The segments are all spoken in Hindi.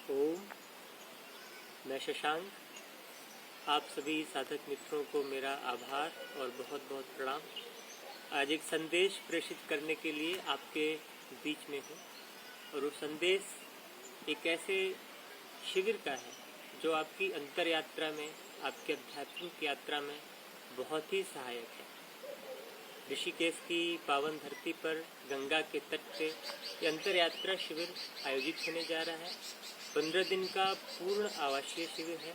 ओम, मैं शशांक। आप सभी साधक मित्रों को मेरा आभार और बहुत बहुत प्रणाम। आज एक संदेश प्रेषित करने के लिए आपके बीच में हूँ और वो संदेश एक ऐसे शिविर का है जो आपकी अंतर यात्रा में, आपकी आध्यात्मिक यात्रा में बहुत ही सहायक है। ऋषिकेश की पावन धरती पर गंगा के तट पे ये अंतर यात्रा शिविर आयोजित होने जा रहा है। 15 दिन का पूर्ण आवासीय शिविर है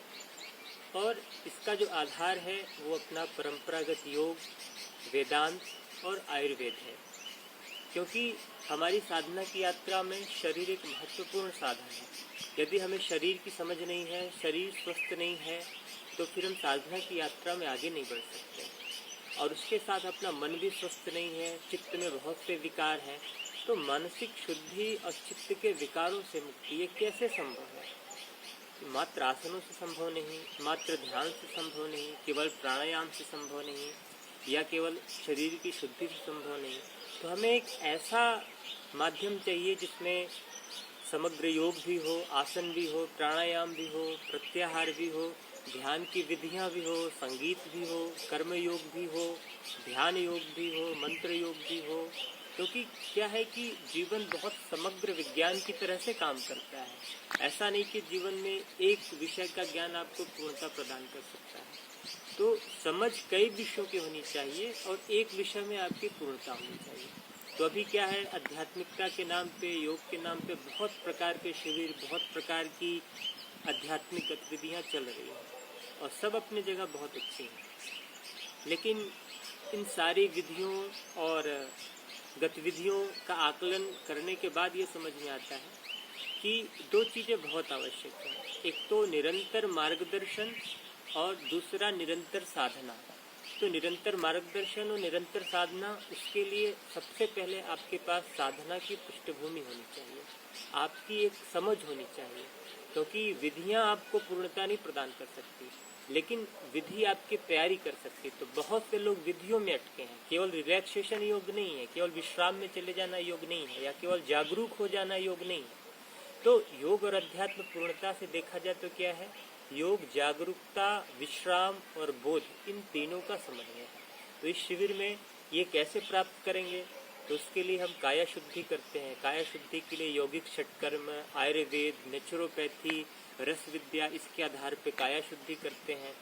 और इसका जो आधार है वो अपना परंपरागत योग, वेदांत और आयुर्वेद है। क्योंकि हमारी साधना की यात्रा में शरीर एक महत्वपूर्ण साधन है। यदि हमें शरीर की समझ नहीं है, शरीर स्वस्थ नहीं है, तो फिर हम साधना की यात्रा में आगे नहीं बढ़ सकते। और उसके साथ अपना मन भी स्वस्थ नहीं है, चित्त में बहुत से विकार हैं, तो मानसिक शुद्धि और चित्त के विकारों से मुक्ति ये कैसे संभव है? मात्र आसनों से संभव नहीं, मात्र ध्यान से संभव नहीं, केवल प्राणायाम से संभव नहीं, या केवल शरीर की शुद्धि से संभव नहीं। तो हमें एक ऐसा माध्यम चाहिए जिसमें समग्र योग भी हो, आसन भी हो, प्राणायाम भी हो, प्रत्याहार भी हो, ध्यान की विधियां भी हो, संगीत भी हो, कर्म योग भी हो, ध्यान योग भी हो, मंत्र योग भी हो। क्योंकि क्या है कि जीवन बहुत समग्र विज्ञान की तरह से काम करता है। ऐसा नहीं कि जीवन में एक विषय का ज्ञान आपको पूर्णता प्रदान कर सकता है। तो समझ कई विषयों की होनी चाहिए और एक विषय में आपकी पूर्णता होनी चाहिए। तो अभी क्या है, आध्यात्मिकता के नाम पे, योग के नाम पे बहुत प्रकार के शिविर, बहुत प्रकार की आध्यात्मिक गतिविधियाँ चल रही हैं और सब अपनी जगह बहुत अच्छी हैं। लेकिन इन सारी विधियों और गतिविधियों का आकलन करने के बाद ये समझ में आता है कि दो चीज़ें बहुत आवश्यक हैं। एक तो निरंतर मार्गदर्शन और दूसरा निरंतर साधना। तो निरंतर मार्गदर्शन और निरंतर साधना, उसके लिए सबसे पहले आपके पास साधना की पृष्ठभूमि होनी चाहिए, आपकी एक समझ होनी चाहिए। क्योंकि विधियां आपको पूर्णता नहीं प्रदान कर सकती, लेकिन विधि आपकी तैयारी कर सकती। तो बहुत से लोग विधियों में अटके हैं। केवल रिलैक्सेशन योग नहीं है, केवल विश्राम में चले जाना योग नहीं है, या केवल जागरूक हो जाना योग नहीं है। तो योग और अध्यात्म पूर्णता से देखा जाए तो क्या है, योग जागरूकता, विश्राम और बोध, इन तीनों का समन्वय है। तो इस शिविर में ये कैसे प्राप्त करेंगे? तो उसके लिए हम काया शुद्धि करते हैं। काया शुद्धि के लिए यौगिक षटकर्म, आयुर्वेद, नेचुरोपैथी, रस विद्या, इसके आधार पर काया शुद्धि करते हैं।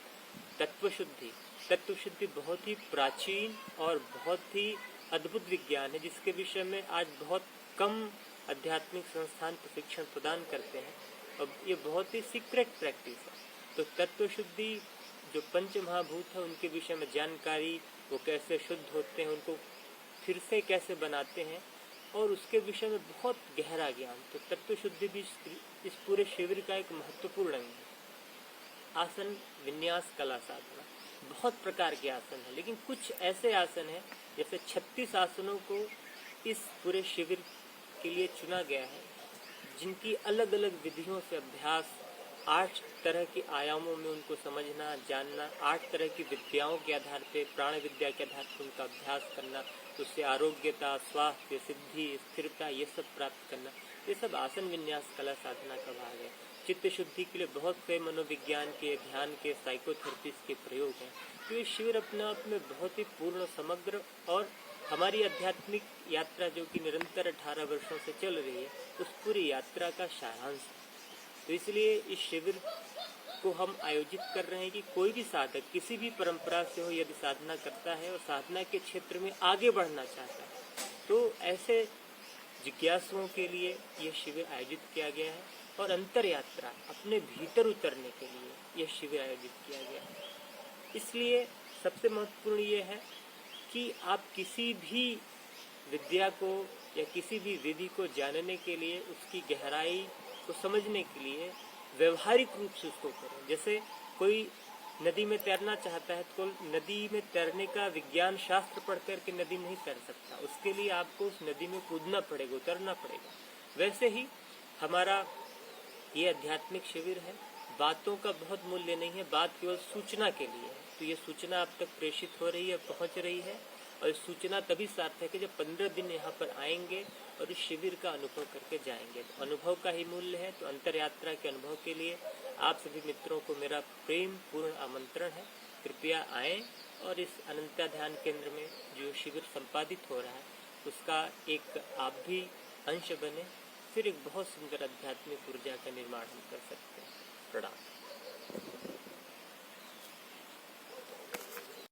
तत्व शुद्धि, तत्व शुद्धि बहुत ही प्राचीन और बहुत ही अद्भुत विज्ञान है, जिसके विषय में आज बहुत कम आध्यात्मिक संस्थान प्रशिक्षण प्रदान करते हैं और ये बहुत ही सीक्रेट प्रैक्टिस है। तो तत्व शुद्धि, जो पंच महाभूत है उनके विषय में जानकारी, वो कैसे शुद्ध होते हैं, उनको फिर से कैसे बनाते हैं, और उसके विषय में बहुत गहरा ज्ञान। तो तत्व शुद्धि भी इस पूरे शिविर का एक महत्वपूर्ण अंग है। आसन विन्यास कला साधना, बहुत प्रकार के आसन हैं, लेकिन कुछ ऐसे आसन हैं, जैसे 36 आसनों को इस पूरे शिविर के लिए चुना गया है, जिनकी अलग अलग विधियों से अभ्यास, 8 तरह के आयामों में उनको समझना, जानना, 8 तरह की विद्याओं के आधार पे, प्राण विद्या के आधार पर उनका अभ्यास करना, उससे आरोग्यता, स्वास्थ्य, सिद्धि, स्थिरता, ये सब प्राप्त करना, ये सब आसन विन्यास कला साधना का भाग है। चित्त शुद्धि के लिए बहुत से मनोविज्ञान के, ध्यान के, साइकोथेरेपिस्ट के प्रयोग हैं। तो ये शिविर अपने आप में बहुत ही पूर्ण, समग्र और हमारी आध्यात्मिक यात्रा जो कि निरंतर 18 वर्षों से चल रही है, उस पूरी यात्रा का सारांश है। तो इसलिए इस शिविर को हम आयोजित कर रहे हैं कि कोई भी साधक किसी भी परंपरा से हो, यदि साधना करता है और साधना के क्षेत्र में आगे बढ़ना चाहता है, तो ऐसे जिज्ञासुओं के लिए यह शिविर आयोजित किया गया है। और अंतर यात्रा, अपने भीतर उतरने के लिए यह शिविर आयोजित किया गया है। इसलिए सबसे महत्वपूर्ण ये है कि आप किसी भी विद्या को या किसी भी विधि को जानने के लिए, उसकी गहराई को समझने के लिए व्यवहारिक रूप से उसको करें। जैसे कोई नदी में तैरना चाहता है, तो नदी में तैरने का विज्ञान शास्त्र पढ़ करके नदी में नहीं तैर सकता, उसके लिए आपको उस नदी में कूदना पड़ेगा, उतरना पड़ेगा। वैसे ही हमारा ये आध्यात्मिक शिविर है, बातों का बहुत मूल्य नहीं है, बात केवल सूचना के लिए है। तो ये सूचना अब तक प्रेषित हो रही है, पहुंच रही है, और सूचना तभी सार्थक है जब 15 दिन यहाँ पर आएंगे और इस शिविर का अनुभव करके जाएंगे। तो अनुभव का ही मूल्य है। तो अंतर यात्रा के अनुभव के लिए आप सभी मित्रों को मेरा प्रेम पूर्ण आमंत्रण है। कृपया आएँ और इस अनंता ध्यान केंद्र में जो शिविर संपादित हो रहा है उसका एक आप भी अंश बने। फिर एक बहुत सुंदर आध्यात्मिक ऊर्जा का निर्माण हम कर सकते हैं। प्रणाम।